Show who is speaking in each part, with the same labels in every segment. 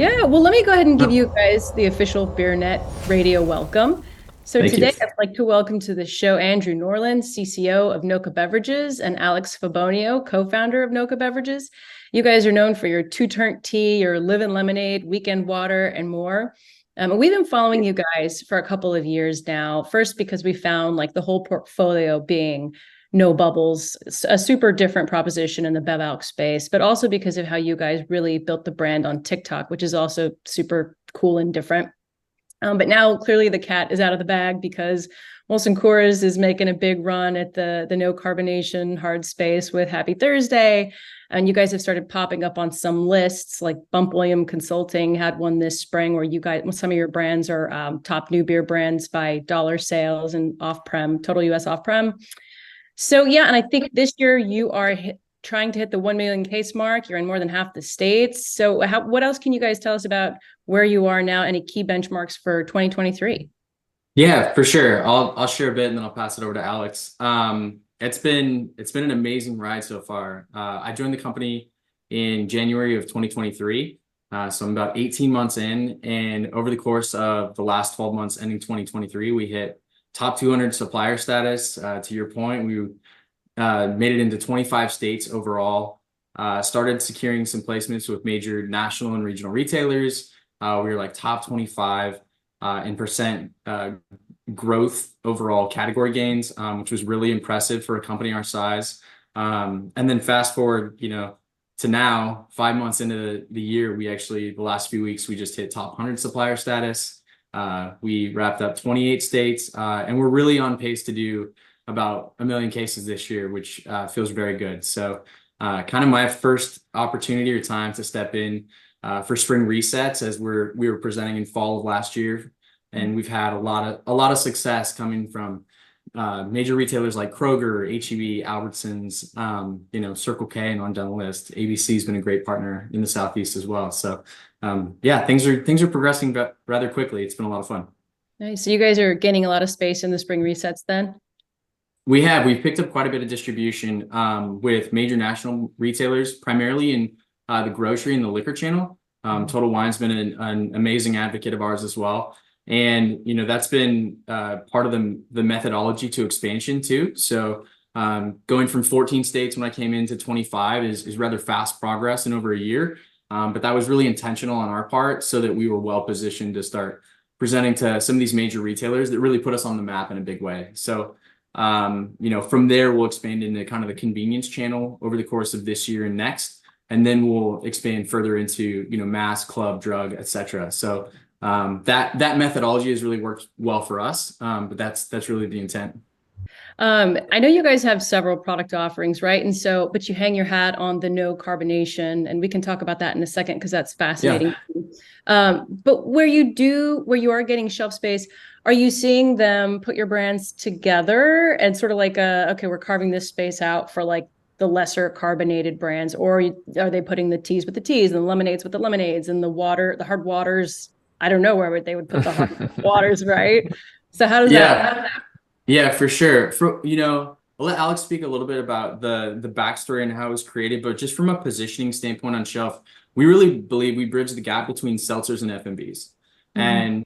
Speaker 1: Yeah, well, let me go ahead and give you guys the official BeerNet radio welcome. So
Speaker 2: Thank you.
Speaker 1: today I'd like to welcome to the show Andrew Norlin, CCO of NOCA Beverages, and Alex Febonio, co-founder of NOCA Beverages. You guys are known for your two-turnt tea, your live-in lemonade, weekend water, and more. We've been following you guys for a couple of years now. First, because we found like the whole portfolio being no bubbles, a super different proposition in the bev alc space, but also because of how you guys really built the brand on TikTok, which is also super cool and different. But now clearly the cat is out of the bag because Molson Coors is making a big run at the no carbonation hard space with Happy Thursday. And you guys have started popping up on some lists, like Bump William Consulting had one this spring where you guys, some of your brands are top new beer brands by dollar sales and off-prem, total US off-prem. So yeah, and I think this year you are trying to hit the 1 million case mark. You're in more than half the states. So what else can you guys tell us about where you are now? Any key benchmarks for 2023?
Speaker 2: Yeah, for sure. I'll share a bit and then I'll pass it over to Alex. It's been an amazing ride so far. I joined the company in January of 2023. So I'm about 18 months in, and over the course of the last 12 months ending 2023, we hit top 200 supplier status. To your point, we made it into 25 states overall. Started securing some placements with major national and regional retailers. We were like top 25 in percent growth overall category gains, which was really impressive for a company our size. And then fast forward, to now, 5 months into the year, the last few weeks, we just hit top 100 supplier status. We wrapped up 28 states, and we're really on pace to do about 1 million cases this year, which feels very good. So kind of my first opportunity or time to step in for spring resets, as we were presenting in fall of last year. And we've had a lot of success coming from major retailers like Kroger, H-E-B, Albertsons, Circle K, and on down the list. ABC has been a great partner in the Southeast as well. So yeah, things are progressing rather quickly. It's been a lot of fun.
Speaker 1: Nice. So you guys are gaining a lot of space in the spring resets then?
Speaker 2: We've picked up quite a bit of distribution with major national retailers, primarily in the grocery and the liquor channel. Total Wine's been an amazing advocate of ours as well. And, that's been part of the methodology to expansion too. So going from 14 states when I came into 25 is rather fast progress in over a year. But that was really intentional on our part so that we were well positioned to start presenting to some of these major retailers that really put us on the map in a big way. So from there, we'll expand into kind of the convenience channel over the course of this year and next, and then we'll expand further into, mass, club, drug, etc. So that methodology has really worked well for us, but that's really the intent.
Speaker 1: I know you guys have several product offerings, right? And so, but you hang your hat on the no carbonation, and we can talk about that in a second because that's fascinating. But where you are getting shelf space, are you seeing them put your brands together and sort of like, okay, we're carving this space out for like the lesser carbonated brands, or are they putting the teas with the teas and the lemonades with the lemonades and the hard waters? I don't know where they would put the hard waters, right? So how does that?
Speaker 2: Yeah, for sure. I'll let Alex speak a little bit about the backstory and how it was created, but just from a positioning standpoint on shelf, we really believe we bridge the gap between seltzers and FMBs. And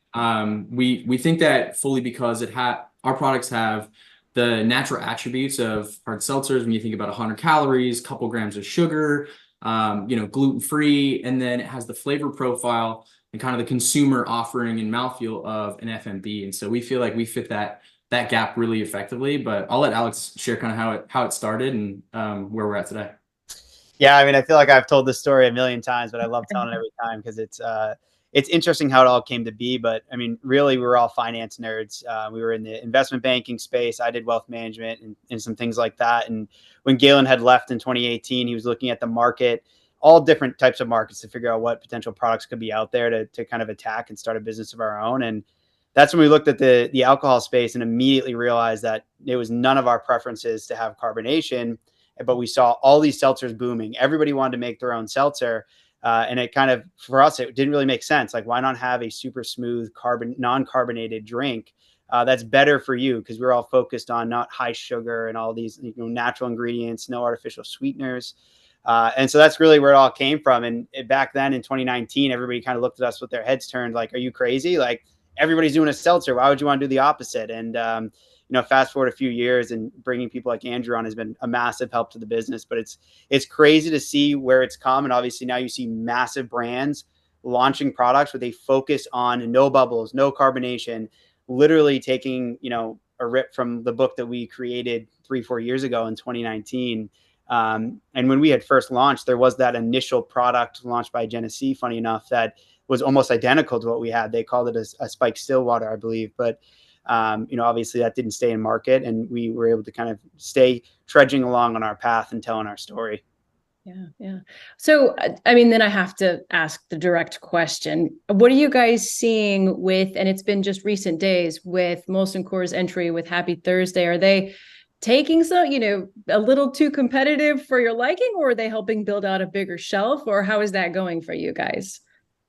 Speaker 2: we think that fully because our products have the natural attributes of hard seltzers. When you think about 100 calories, couple grams of sugar, gluten-free, and then it has the flavor profile and kind of the consumer offering and mouthfeel of an FMB. And so we feel like we fit that gap really effectively. But I'll let Alex share kind of how it started and where we're at today.
Speaker 3: Yeah, I mean, I feel like I've told this story a million times, but I love telling it every time because it's interesting how it all came to be. But I mean, really, we were all finance nerds. We were in the investment banking space. I did wealth management and some things like that. And when Galen had left in 2018, he was looking at the market, all different types of markets to figure out what potential products could be out there to kind of attack and start a business of our own. And that's when we looked at the alcohol space and immediately realized that it was none of our preferences to have carbonation, but we saw all these seltzers booming. Everybody wanted to make their own seltzer. And it kind of, for us, it didn't really make sense. Like, why not have a super smooth non-carbonated drink that's better for you? Because we're all focused on not high sugar and all these natural ingredients, no artificial sweeteners. And so that's really where it all came from. And back then in 2019, everybody kind of looked at us with their heads turned like, are you crazy? Like, everybody's doing a seltzer. Why would you want to do the opposite? And, fast forward a few years and bringing people like Andrew on has been a massive help to the business. But it's crazy to see where it's come. And obviously now you see massive brands launching products where they focus on no bubbles, no carbonation, literally taking, a rip from the book that we created 3-4 years ago in 2019. And when we had first launched, there was that initial product launched by Genesee, funny enough, that was almost identical to what we had. They called it a spiked still water, I believe. But, obviously that didn't stay in market, and we were able to kind of stay trudging along on our path and telling our story.
Speaker 1: Yeah. So, then I have to ask the direct question. What are you guys seeing with, and it's been just recent days, with Molson Coors entry with Happy Thursday? Are they taking some, a little too competitive for your liking, or are they helping build out a bigger shelf, or how is that going for you guys?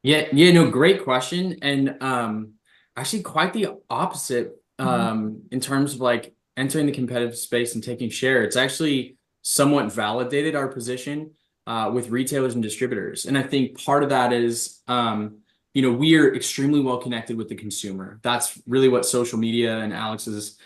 Speaker 2: Yeah, no, great question. And actually quite the opposite in terms of like entering the competitive space and taking share. It's actually somewhat validated our position with retailers and distributors. And I think part of that is, we are extremely well connected with the consumer. That's really what social media and Alex's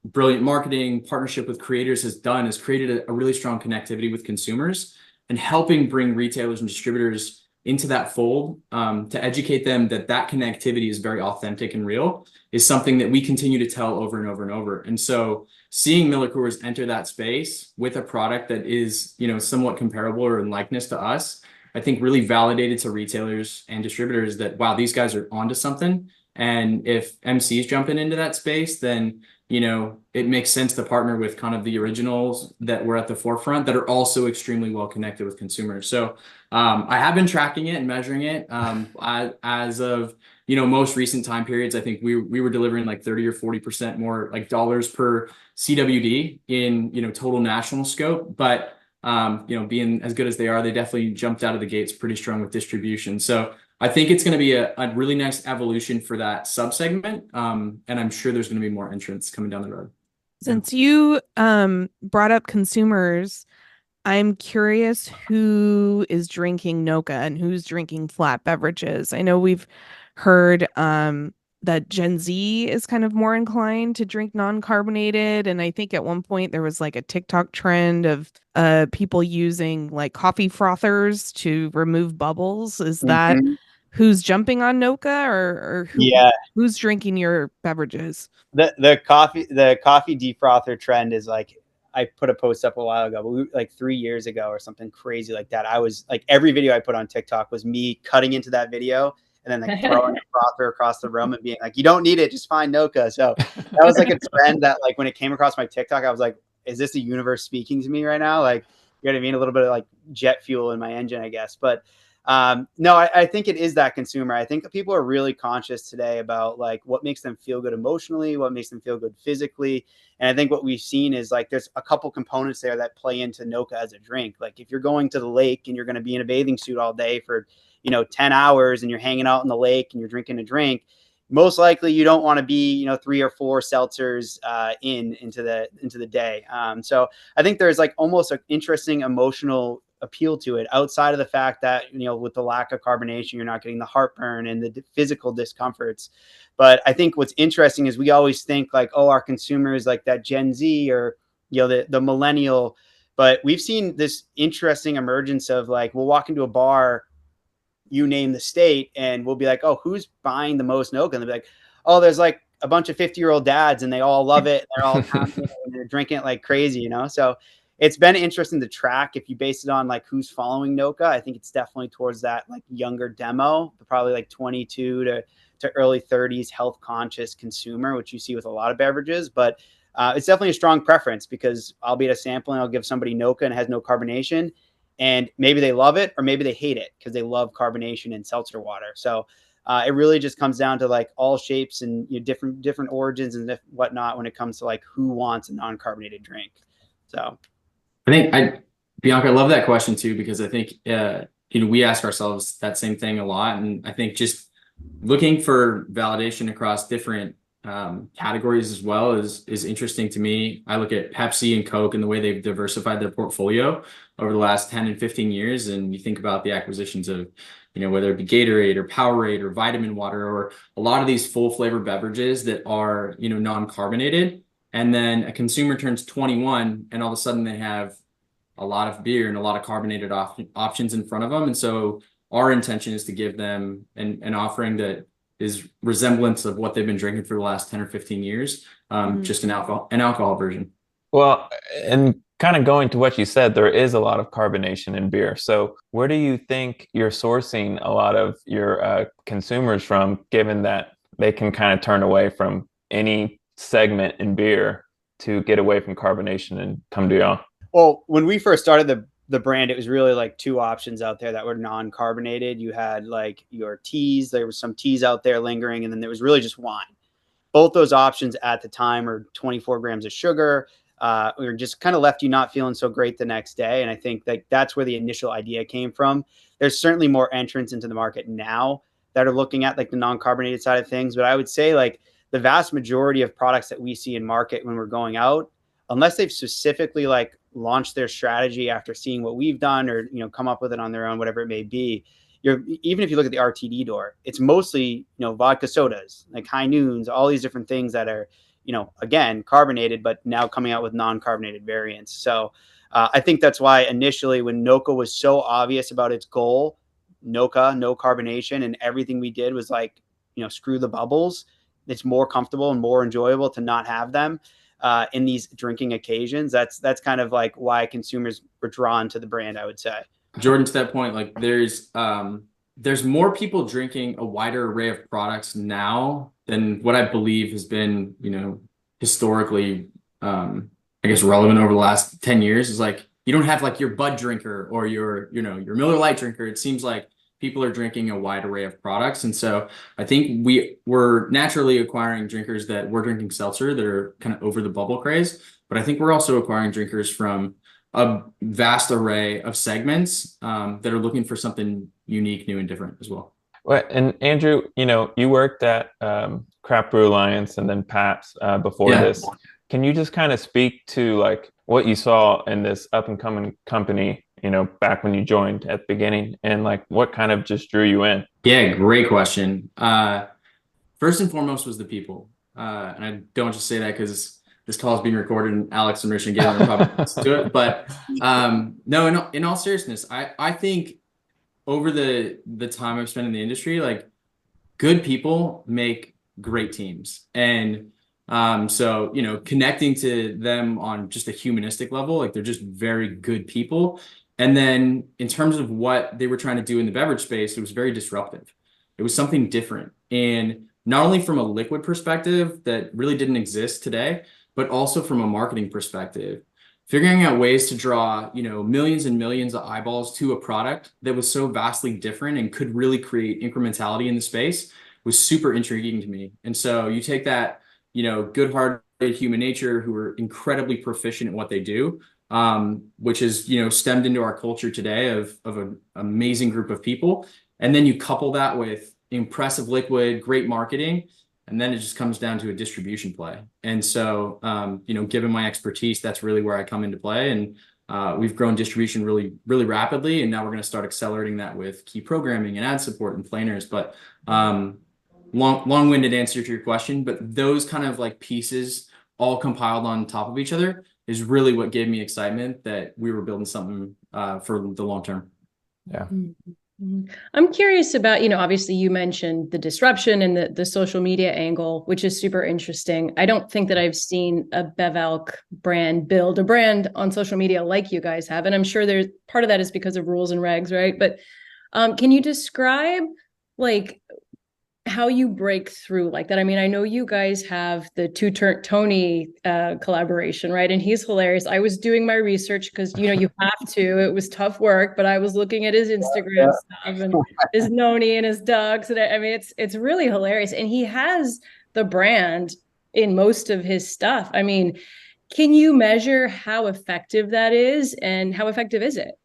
Speaker 2: brilliant marketing partnership with creators has done, is created a really strong connectivity with consumers, and helping bring retailers and distributors into that fold to educate them that connectivity is very authentic and real is something that we continue to tell over and over and over. And so seeing Miller Coors enter that space with a product that is, somewhat comparable or in likeness to us, I think really validated to retailers and distributors that, wow, these guys are onto something. And if MC's jumping into that space, then it makes sense to partner with kind of the originals that were at the forefront that are also extremely well connected with consumers. So I have been tracking it and measuring it. As of, most recent time periods, I think we were delivering like 30 or 40% more like dollars per CWD in, total national scope. But, being as good as they are, they definitely jumped out of the gates pretty strong with distribution. So I think it's going to be a really nice evolution for that subsegment. And I'm sure there's going to be more entrants coming down the road.
Speaker 4: Since you brought up consumers, I'm curious who is drinking NOCA and who's drinking flat beverages. I know we've heard that Gen Z is kind of more inclined to drink non-carbonated. And I think at one point there was like a TikTok trend of people using like coffee frothers to remove bubbles. Is that who's jumping on NOCA, or who's drinking your beverages?
Speaker 3: The coffee defrother trend is like, I put a post up a while ago, but like 3 years ago or something crazy like that. I was like, every video I put on TikTok was me cutting into that video and then like throwing a frother across the room and being like, you don't need it, just find NOCA. So that was like a trend that like when it came across my TikTok, I was like, is this the universe speaking to me right now? Like, you know what I mean? A little bit of like jet fuel in my engine, I guess. But no, I think it is that consumer. I think people are really conscious today about like what makes them feel good emotionally, what makes them feel good physically. And I think what we've seen is like there's a couple components there that play into NOCA as a drink. Like if you're going to the lake and you're going to be in a bathing suit all day for 10 hours and you're hanging out in the lake and you're drinking a drink, most likely you don't want to be 3 or 4 seltzers into the day. So I think there's like almost an interesting emotional appeal to it outside of the fact that with the lack of carbonation you're not getting the heartburn and the physical discomforts. But I think what's interesting is we always think like, oh, our consumers like that Gen Z or the millennial, but we've seen this interesting emergence of like we'll walk into a bar, you name the state, and we'll be like, oh, who's buying the most NOCA? And they'll be like, oh, there's like a bunch of 50-year-old dads and they all love it. They're all and they're drinking it like crazy, So it's been interesting to track. If you base it on like who's following NOCA, I think it's definitely towards that like younger demo, probably like 22 to early 30s health conscious consumer, which you see with a lot of beverages. But it's definitely a strong preference because I'll be at a sampling, I'll give somebody NOCA and it has no carbonation, and maybe they love it or maybe they hate it because they love carbonation in seltzer water. So it really just comes down to like all shapes and different origins and whatnot when it comes to like who wants a non-carbonated drink. So
Speaker 2: I think Bianca, I love that question too, because I think, we ask ourselves that same thing a lot. And I think just looking for validation across different categories as well is interesting to me. I look at Pepsi and Coke and the way they've diversified their portfolio over the last 10 and 15 years. And you think about the acquisitions of, whether it be Gatorade or Powerade or vitamin water, or a lot of these full flavor beverages that are, non-carbonated. And then a consumer turns 21 and all of a sudden they have a lot of beer and a lot of carbonated options in front of them. And so our intention is to give them an offering that is resemblance of what they've been drinking for the last 10 or 15 years, just an alcohol version.
Speaker 5: Well, and kind of going to what you said, there is a lot of carbonation in beer. So where do you think you're sourcing a lot of your consumers from, given that they can kind of turn away from any segment in beer to get away from carbonation and come to y'all?
Speaker 3: Well, when we first started the brand, it was really like two options out there that were non-carbonated. You had like your teas, there was some teas out there lingering, and then there was really just wine. Both those options at the time are 24 grams of sugar. Or just kind of left you not feeling so great the next day. And I think that's where the initial idea came from. There's certainly more entrants into the market now that are looking at like the non-carbonated side of things. But I would say like the vast majority of products that we see in market when we're going out, unless they've specifically like launched their strategy after seeing what we've done or, come up with it on their own, whatever it may be, even if you look at the RTD door, it's mostly, vodka sodas, like High Noons, all these different things that are, again, carbonated, but now coming out with non-carbonated variants. So I think that's why initially when NOCA was so obvious about its goal, NOCA, no carbonation, and everything we did was like, screw the bubbles. It's more comfortable and more enjoyable to not have them in these drinking occasions. That's kind of like why consumers were drawn to the brand, I would say.
Speaker 2: Jordan, to that point, like there's more people drinking a wider array of products now than what I believe has been, historically, I guess relevant over the last 10 years. Is like, you don't have like your Bud drinker or your Miller Lite drinker. It seems like people are drinking a wide array of products. And so I think we're naturally acquiring drinkers that we're drinking seltzer that are kind of over the bubble craze. But I think we're also acquiring drinkers from a vast array of segments that are looking for something unique, new, and different as well.
Speaker 5: Well, and Andrew, you worked at Craft Brew Alliance and then Pabst before this. Can you just kind of speak to like what you saw in this up and coming company, back when you joined at the beginning, and like what kind of just drew you in?
Speaker 2: Yeah, great question. First and foremost was the people. And I don't just say that because this call is being recorded and Alex and Rich and Galen are probably to do it. But no, in all seriousness, I think over the time I've spent in the industry, like good people make great teams. And so, connecting to them on just a humanistic level, like they're just very good people. And then in terms of what they were trying to do in the beverage space, it was very disruptive. It was something different. And not only from a liquid perspective that really didn't exist today, but also from a marketing perspective, figuring out ways to draw, millions and millions of eyeballs to a product that was so vastly different and could really create incrementality in the space was super intriguing to me. And so you take that, good-hearted human nature who are incredibly proficient at what they do, which is, stemmed into our culture today of an amazing group of people. And then you couple that with impressive liquid, great marketing, and then it just comes down to a distribution play. And so, given my expertise, that's really where I come into play. And we've grown distribution really, really rapidly. And now we're going to start accelerating that with key programming and ad support and planers. But long-winded answer to your question, but those kind of like pieces all compiled on top of each other is really what gave me excitement that we were building something for the long term.
Speaker 5: Yeah.
Speaker 1: I'm curious about, obviously you mentioned the disruption and the social media angle, which is super interesting. I don't think that I've seen a BevAlc brand build a brand on social media like you guys have. And I'm sure there's part of that is because of rules and regs, right? But can you describe like how you break through like that? I mean, I know you guys have the Two Turnt Tony collaboration, right? And he's hilarious. I was doing my research because, you have to. It was tough work, but I was looking at his Instagram stuff and his Noni and his dogs. And I mean, it's really hilarious. And he has the brand in most of his stuff. I mean, can you measure how effective that is, and how effective is it?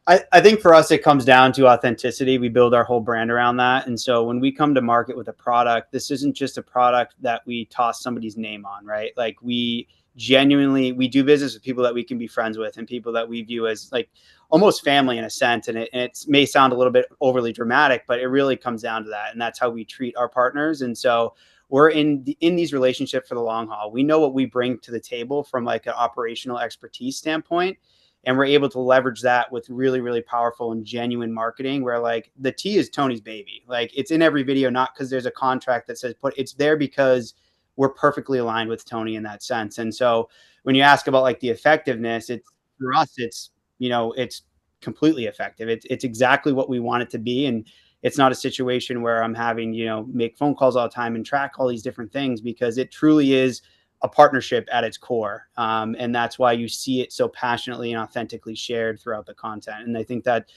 Speaker 3: I think for us, it comes down to authenticity. We build our whole brand around that. And so when we come to market with a product, this isn't just a product that we toss somebody's name on, right? Like we do business with people that we can be friends with and people that we view as like almost family in a sense. And it may sound a little bit overly dramatic, but it really comes down to that. And that's how we treat our partners. And so we're in these relationships for the long haul. We know what we bring to the table from like an operational expertise standpoint. And we're able to leverage that with really, really powerful and genuine marketing where like the tea is Tony's baby. Like it's in every video, not because there's a contract that says it's there because we're perfectly aligned with Tony in that sense. And so when you ask about like the effectiveness, it's for us, it's, it's completely effective. It's exactly what we want it to be. And it's not a situation where I'm having, make phone calls all the time and track all these different things because it truly is a partnership at its core. And that's why you see it so passionately and authentically shared throughout the content. And I think that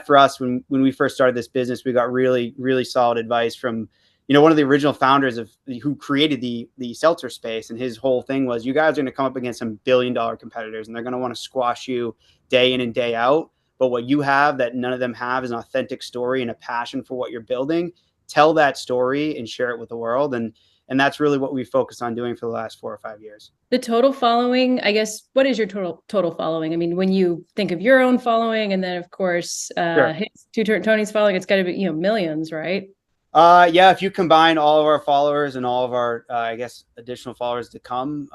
Speaker 3: for us, when we first started this business, we got really, really solid advice from, one of the original founders who created the seltzer space. And his whole thing was, you guys are going to come up against some billion-dollar competitors and they're going to want to squash you day in and day out. But what you have that none of them have is an authentic story and a passion for what you're building. Tell that story and share it with the world. And that's really what we focused on doing for the last 4 or 5 years.
Speaker 1: The total following, I guess, what is your total following? I mean, when you think of your own following, and then of course,
Speaker 3: Sure.
Speaker 1: Tony's following, it's got to be, millions, right?
Speaker 3: Yeah, if you combine all of our followers and all of our, I guess, additional followers to come,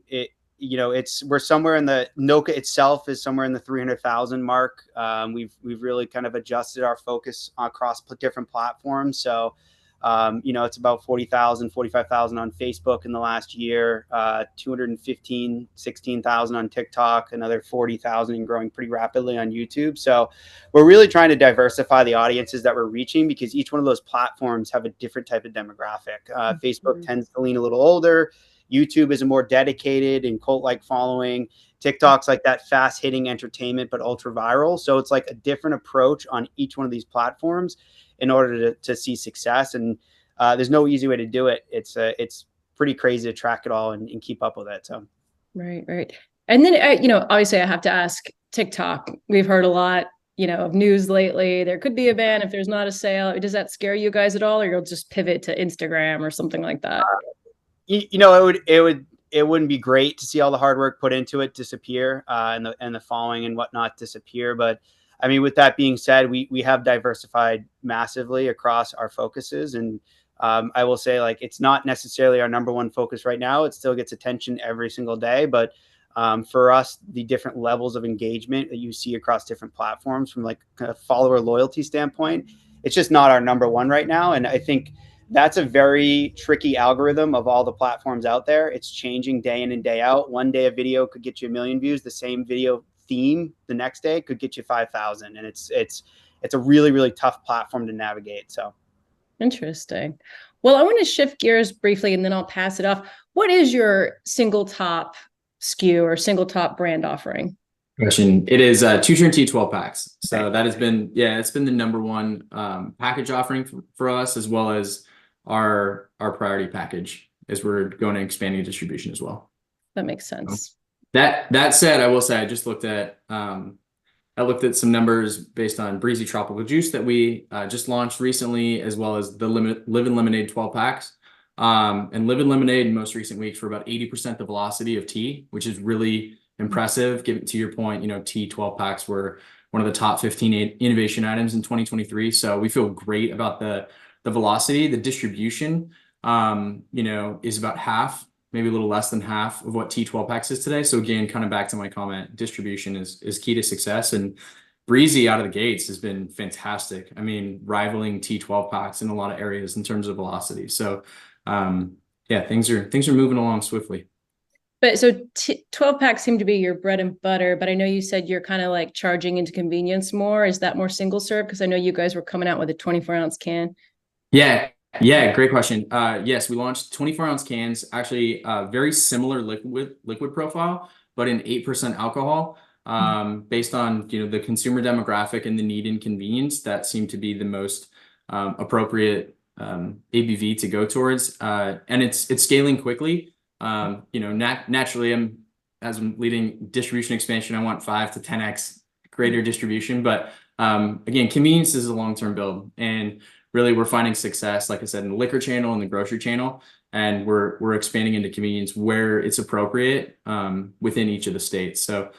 Speaker 3: we're somewhere in the NOCA itself is somewhere in the 300,000 mark. We've really kind of adjusted our focus across different platforms. So, it's about 40,000, 45,000 on Facebook in the last year, 16,000 on TikTok, another 40,000 and growing pretty rapidly on YouTube. So we're really trying to diversify the audiences that we're reaching because each one of those platforms have a different type of demographic. Facebook tends to lean a little older. YouTube is a more dedicated and cult-like following. TikTok's like that fast-hitting entertainment, but ultra viral. So it's like a different approach on each one of these platforms in order to see success. And there's no easy way to do it. It's pretty crazy to track it all and keep up with it. So.
Speaker 1: Right. And then, obviously I have to ask TikTok. We've heard a lot, of news lately. There could be a ban if there's not a sale. Does that scare you guys at all? Or you'll just pivot to Instagram or something like that?
Speaker 3: It wouldn't be great to see all the hard work put into it disappear and the following and whatnot disappear. But I mean, with that being said, we have diversified massively across our focuses. And I will say, like, it's not necessarily our number one focus right now. It still gets attention every single day. But for us, the different levels of engagement that you see across different platforms from like a follower loyalty standpoint, it's just not our number one right now. And I think that's a very tricky algorithm of all the platforms out there. It's changing day in and day out. One day a video could get you 1 million views. The same video theme the next day could get you 5,000. And it's a really, really tough platform to navigate. So
Speaker 1: interesting. Well, I want to shift gears briefly and then I'll pass it off. What is your single top SKU or single top brand offering?
Speaker 2: Question. It is two-turn T12 packs. So that has been, it's been the number one package offering for us, as well as our priority package as we're going to expanding distribution as well.
Speaker 1: That makes sense.
Speaker 2: That said, I will say I just looked at some numbers based on Breezy Tropical Juice that we just launched recently, as well as the Live and Lemonade 12 packs. And Live and Lemonade in most recent weeks for about 80% the velocity of tea, which is really impressive. Given to your point, T12 packs were one of the top 15 innovation items in 2023. So we feel great about the velocity. The distribution, is about half, maybe a little less than half of what T12 packs is today. So again, kind of back to my comment, distribution is key to success. And Breezy out of the gates has been fantastic. I mean, rivaling T12 packs in a lot of areas in terms of velocity. So things are moving along swiftly.
Speaker 1: But so 12 packs seem to be your bread and butter, but I know you said you're kind of like charging into convenience more. Is that more single serve? Because I know you guys were coming out with a 24-ounce can.
Speaker 2: Yeah, great question. Yes, we launched 24-ounce cans, actually very similar liquid profile, but in 8% alcohol. Based on the consumer demographic and the need and convenience, that seemed to be the most appropriate ABV to go towards. And it's scaling quickly. Naturally, as I'm leading distribution expansion, I want 5 to 10x greater distribution. But again, convenience is a long-term build, and really we're finding success, like I said, in the liquor channel and the grocery channel, and we're expanding into convenience where it's appropriate within each of the states. So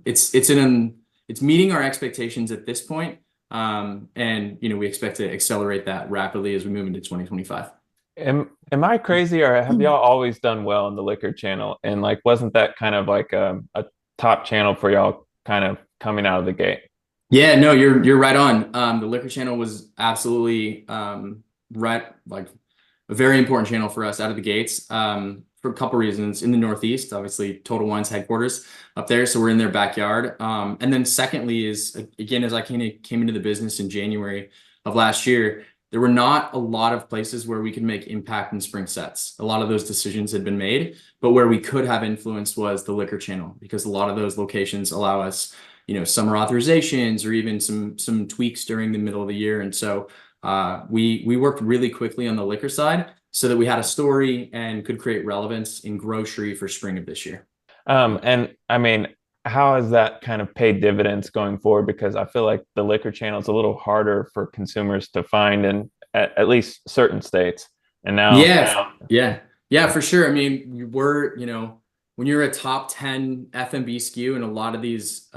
Speaker 2: it's meeting our expectations at this point. And we expect to accelerate that rapidly as we move into 2025.
Speaker 5: Am I crazy, or have y'all always done well in the liquor channel? And like, wasn't that kind of like a top channel for y'all kind of coming out of the gate?
Speaker 2: Yeah, no, you're right on. The liquor channel was absolutely like a very important channel for us out of the gates, for a couple reasons. In the Northeast, obviously Total Wine's headquarters up there, so we're in their backyard. And then secondly is, again, as I came into the business in January of last year, there were not a lot of places where we could make impact in spring sets. A lot of those decisions had been made, but where we could have influence was the liquor channel, because a lot of those locations allow us, summer authorizations or even some tweaks during the middle of the year. And so we worked really quickly on the liquor side so that we had a story and could create relevance in grocery for spring of this year.
Speaker 5: And I mean, how has that kind of paid dividends going forward? Because I feel like the liquor channel is a little harder for consumers to find in at least certain states. And now,
Speaker 2: yeah, for sure. I mean, when you're a top 10 F&B SKU in a lot of these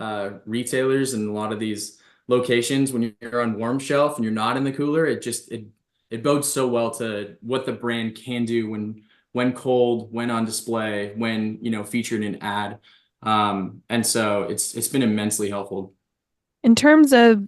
Speaker 2: retailers and a lot of these locations, when you're on warm shelf and you're not in the cooler, it bodes so well to what the brand can do when cold, when on display, when featured in an ad. And so it's been immensely helpful.
Speaker 4: In terms of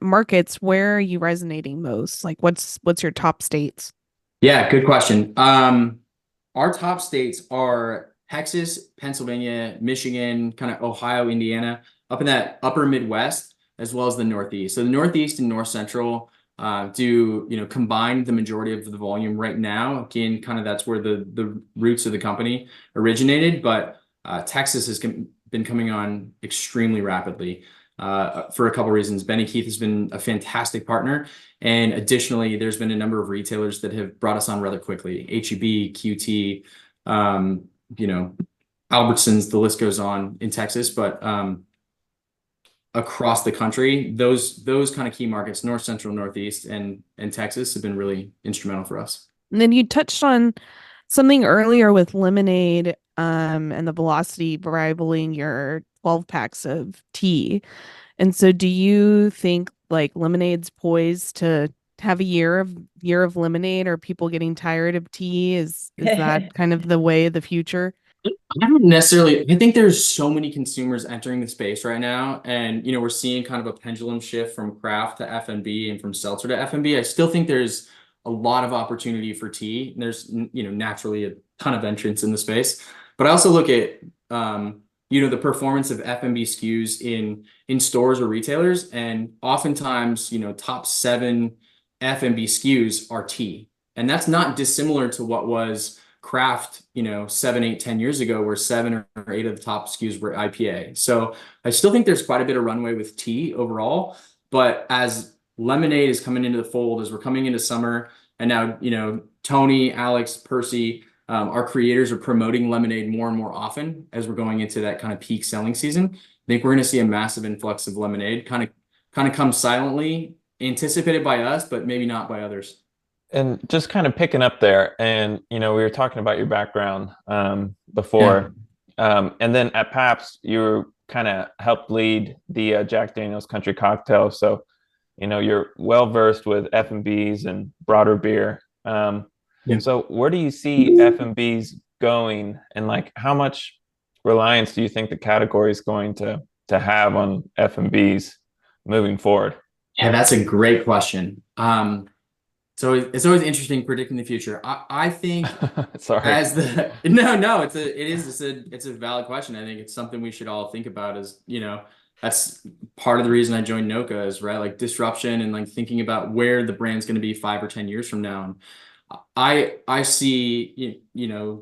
Speaker 4: markets, where are you resonating most? Like, what's your top states?
Speaker 2: Yeah, good question. Our top states are Texas, Pennsylvania, Michigan, kind of Ohio, Indiana, up in that upper Midwest, as well as the Northeast. So the Northeast and North Central do combine the majority of the volume right now. Again, kind of that's where the roots of the company originated, but Texas has been coming on extremely rapidly for a couple reasons. Benny Keith has been a fantastic partner, and additionally, there's been a number of retailers that have brought us on rather quickly. HEB, QT, Albertsons, the list goes on in Texas, but across the country, those kind of key markets, North Central, Northeast, and Texas, have been really instrumental for us.
Speaker 4: And then you touched on something earlier with lemonade, and the velocity rivaling your 12 packs of tea. And so do you think like lemonade's poised to have a year of lemonade? Are people getting tired of tea? Is that kind of the way of the future?
Speaker 2: I don't necessarily. I think there's so many consumers entering the space right now, and we're seeing kind of a pendulum shift from craft to F&B and from seltzer to F&B. I still think there's a lot of opportunity for tea. And there's naturally a ton of entrants in the space, but I also look at the performance of F&B SKUs in stores or retailers, and oftentimes top 7 F&B SKUs are tea, and that's not dissimilar to what was craft 7, 8, 10 years ago, where 7 or 8 of the top SKUs were IPA. So I still think there's quite a bit of runway with tea overall, but as lemonade is coming into the fold, as we're coming into summer, and now Tony, Alex, Percy, our creators are promoting lemonade more and more often as we're going into that kind of peak selling season. I think we're going to see a massive influx of lemonade kind of come silently, anticipated by us, but maybe not by others.
Speaker 5: And just kind of picking up there, and we were talking about your background before, and then at Pabst, you kind of helped lead the Jack Daniel's Country Cocktail. So, you're well versed with F&Bs and broader beer. So, where do you see F&Bs going, and like how much reliance do you think the category is going to have on F&Bs moving forward?
Speaker 2: Yeah, that's a great question. So it's always interesting predicting the future. I think
Speaker 5: Sorry.
Speaker 2: It's a valid question. I think it's something we should all think about. As that's part of the reason I joined NOCA, is right, like disruption and like thinking about where the brand's going to be 5 or 10 years from now. And I see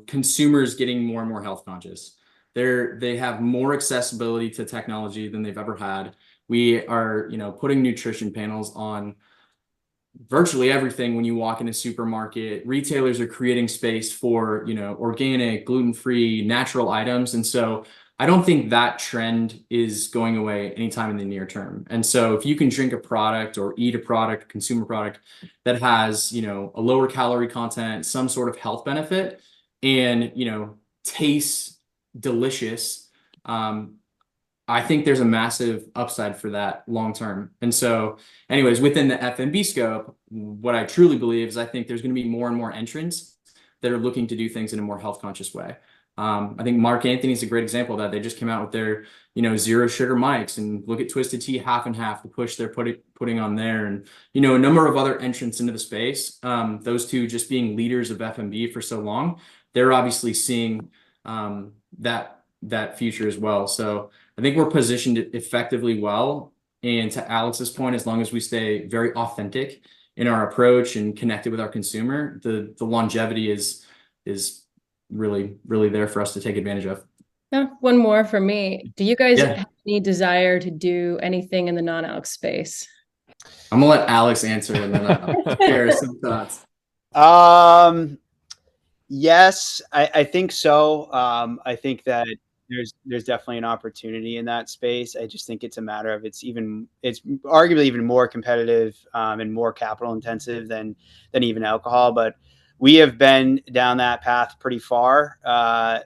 Speaker 2: consumers getting more and more health conscious. They have more accessibility to technology than they've ever had. We are putting nutrition panels on virtually everything when you walk in a supermarket. Retailers are creating space for organic, gluten-free, natural items. And so I don't think that trend is going away anytime in the near term. And so if you can drink a product or eat a product, consumer product that has, you know, a lower calorie content, some sort of health benefit, and, you know, tastes delicious, I think there's a massive upside for that long term. And so anyways, within the F&B scope, what I truly believe is I think there's going to be more and more entrants that are looking to do things in a more health conscious way. I think Mark Anthony's a great example of that. They just came out with their, you know, zero sugar mics, and look at Twisted Tea half and half, the push they're putting on there. And, you know, a number of other entrants into the space. Those two just being leaders of F&B for so long, they're obviously seeing that future as well. So I think we're positioned effectively well. And to Alex's point, as long as we stay very authentic in our approach and connected with our consumer, the longevity is really, really there for us to take advantage of.
Speaker 1: Yeah, one more for me. Do you guys
Speaker 2: Yeah.
Speaker 1: have any desire to do anything in the non-alc space?
Speaker 2: I'm gonna let Alex answer, and then I'll share some thoughts.
Speaker 3: Yes, I think so. I think that there's definitely an opportunity in that space. I just think it's a matter of it's arguably even more competitive and more capital intensive than even alcohol. But we have been down that path pretty far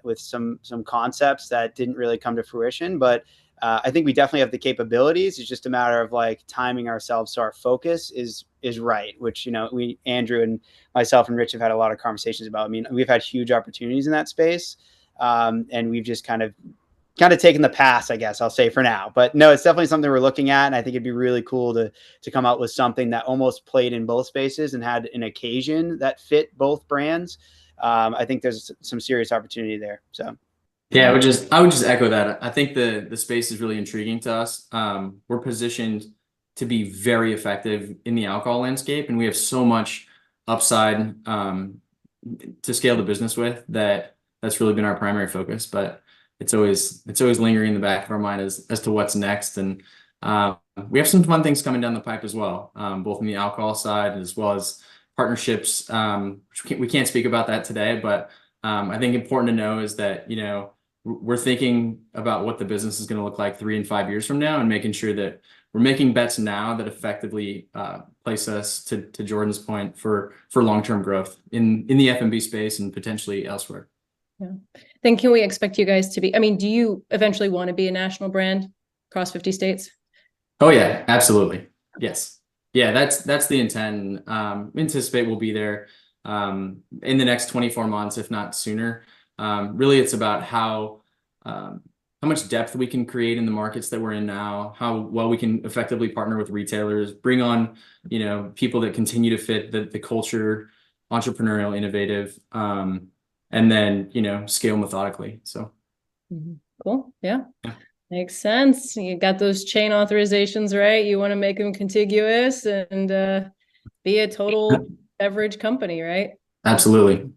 Speaker 3: with some concepts that didn't really come to fruition. But I think we definitely have the capabilities. It's just a matter of like timing ourselves so our focus is right, which, you know, Andrew and myself and Rich have had a lot of conversations about. I mean, we've had huge opportunities in that space, and we've just kind of taken the pass, I guess I'll say, for now. But no, it's definitely something we're looking at, and I think it'd be really cool to come out with something that almost played in both spaces and had an occasion that fit both brands. I think there's some serious opportunity there. So.
Speaker 2: Yeah, I would just echo that. I think the space is really intriguing to us. We're positioned to be very effective in the alcohol landscape, and we have so much upside to scale the business with that's really been our primary focus. But it's always lingering in the back of our mind as to what's next. And we have some fun things coming down the pipe as well, both in the alcohol side as well as partnerships. Which we can't speak about that today, but I think important to know is that, you know, we're thinking about what the business is going to look like 3 and 5 years from now, and making sure that we're making bets now that effectively place us, to Jordan's point, for long-term growth in the F&B space and potentially elsewhere.
Speaker 1: Yeah. Then can we expect you guys to be, I mean, do you eventually want to be a national brand across 50 states?
Speaker 2: Oh yeah, absolutely. Yes. Yeah, that's the intent. Anticipate we'll be there in the next 24 months, if not sooner. Really, it's about how much depth we can create in the markets that we're in now, how well we can effectively partner with retailers, bring on, you know, people that continue to fit the culture, entrepreneurial, innovative, and then, you know, scale methodically. So.
Speaker 1: Cool. Yeah. Makes sense. You got those chain authorizations, right? You want to make them contiguous and be a total beverage company, right?
Speaker 2: Absolutely.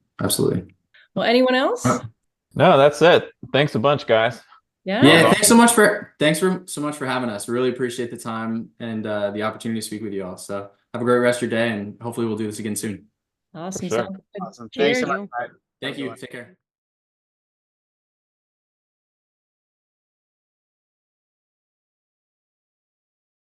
Speaker 1: Well, anyone else?
Speaker 5: No, that's it. Thanks a bunch, guys.
Speaker 2: Yeah. Thanks so much for having us. Really appreciate the time and the opportunity to speak with you all. So have a great rest of your day, and hopefully we'll do this again soon.
Speaker 1: Awesome.
Speaker 5: Sure.
Speaker 1: Sounds good.
Speaker 3: Awesome. Thanks so
Speaker 1: Cheers.
Speaker 3: much.
Speaker 2: Thank you. Take care.